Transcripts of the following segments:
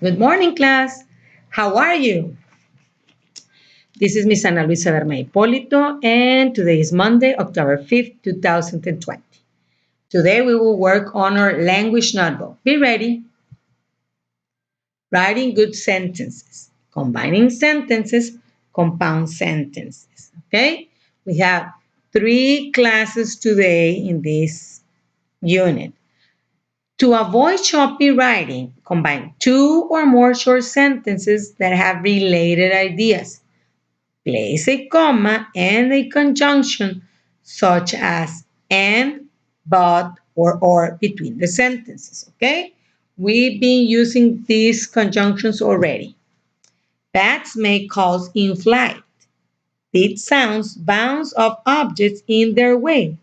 Good morning, class. How are you? This is Miss Ana Luisa Verme Hipólito, and today is Monday, October 5th, 2020. Today we will work on our language notebook. Be ready. Writing good sentences, combining sentences, compound sentences. Okay? We have 3 classes today in this unit. To avoid choppy writing, combine 2 or more short sentences that have related ideas. Place a comma and a conjunction such as and, but, or between the sentences, okay? We've been using these conjunctions already. Bats make calls in flight. Beat sounds bounce off objects in their way.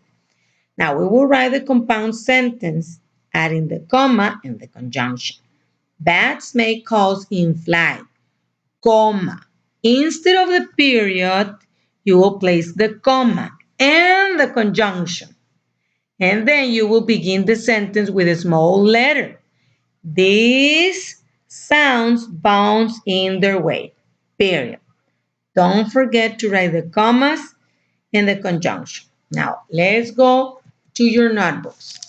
Now we will write the compound sentence, adding the comma and the conjunction. Bats make calls in flight, comma. Instead of the period, you will place the comma and the conjunction. And then you will begin the sentence with a small letter. These sounds bounce in their way, period. Don't forget to write the commas and the conjunction. Now, let's go to your notebooks.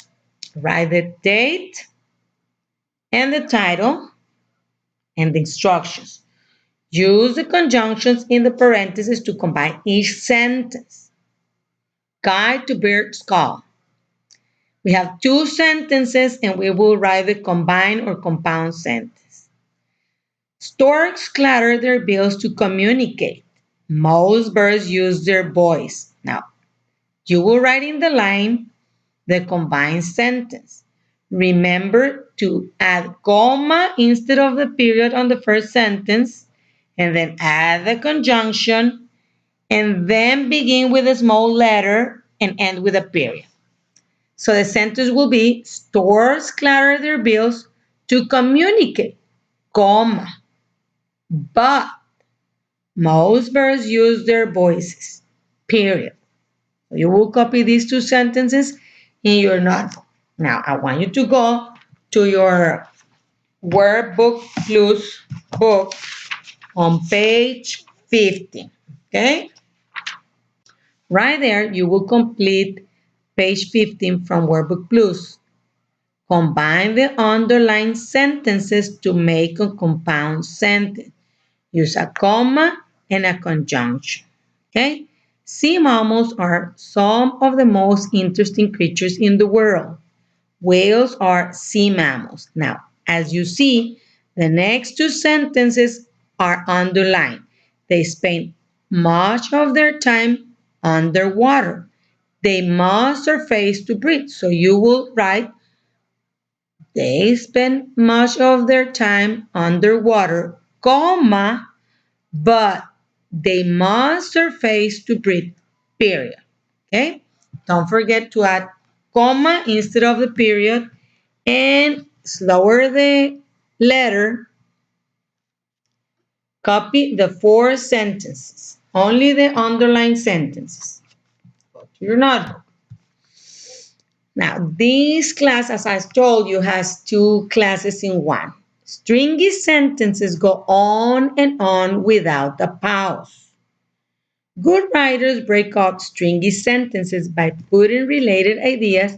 Write the date and the title and the instructions. Use the conjunctions in the parentheses to combine each sentence. Guide to bird's call. We have 2 sentences and we will write the combined or compound sentence. Storks clatter their bills to communicate. Most birds use their voice. Now, you will write in the line the combined sentence. Remember to add comma instead of the period on the first sentence, and then add the conjunction, and then begin with a small letter and end with a period. So the sentence will be, stores clatter their bills to communicate, comma, but most birds use their voices, period. So you will copy these 2 sentences in your notebook. Now, I want you to go to your Workbook Plus book on page 15. Okay? Right there, you will complete page 15 from Workbook Plus. Combine the underlined sentences to make a compound sentence. Use a comma and a conjunction. Okay? Sea mammals are some of the most interesting creatures in the world. Whales are sea mammals. Now, as you see, the next 2 sentences are underlined. They spend much of their time underwater. They must surface to breathe. So you will write, they spend much of their time underwater, comma, but they must surface to breathe, period. Okay? Don't forget to add comma instead of the period and slower the letter. Copy the 4 sentences, only the underlined sentences. Go to your notebook. Now, this class, as I told you, has 2 classes in one. Stringy sentences go on and on without a pause. Good writers break up stringy sentences by putting related ideas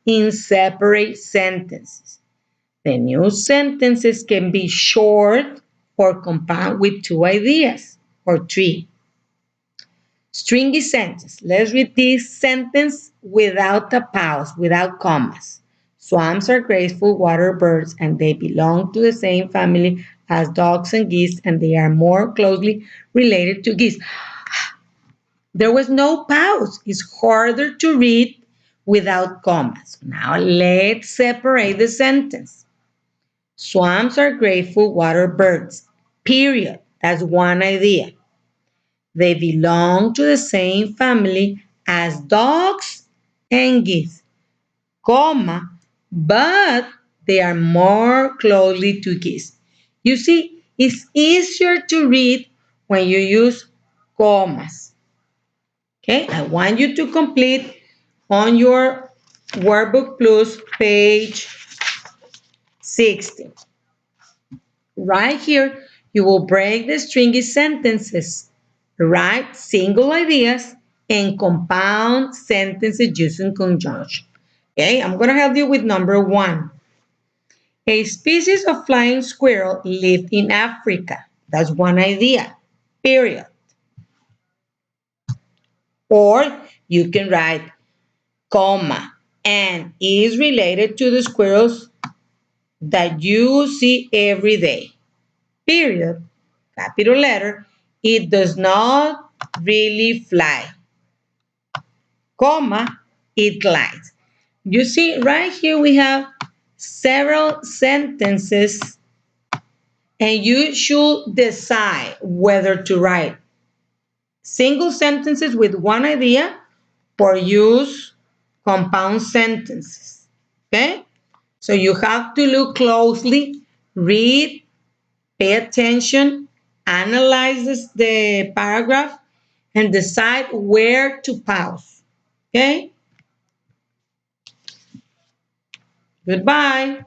in separate sentences. The new sentences can be short or compound with 2 ideas or 3. Stringy sentence. Let's read this sentence without a pause, without commas. Swans are graceful water birds and they belong to the same family as dogs and geese, and they are more closely related to geese. There was no pause. It's harder to read without commas. Now let's separate the sentence. Swans are grateful water birds. Period. That's one idea. They belong to the same family as dogs and geese, comma, but they are more closely to geese. You see, it's easier to read when you use commas. Okay, I want you to complete on your Workbook Plus page 60. right here, you will break the stringy sentences, write single ideas, and compound sentences using conjunction. Okay, I'm going to help you with number one. A species of flying squirrel lived in Africa. That's one idea, period. Or you can write comma and is related to the squirrels that you see every day. Period. Capital letter. It does not really fly. Comma, it glides. You see, right here we have several sentences, and you should decide whether to write single sentences with one idea or use compound sentences. Okay? So you have to look closely, read, pay attention, analyze the paragraph, and decide where to pause. Okay? Goodbye.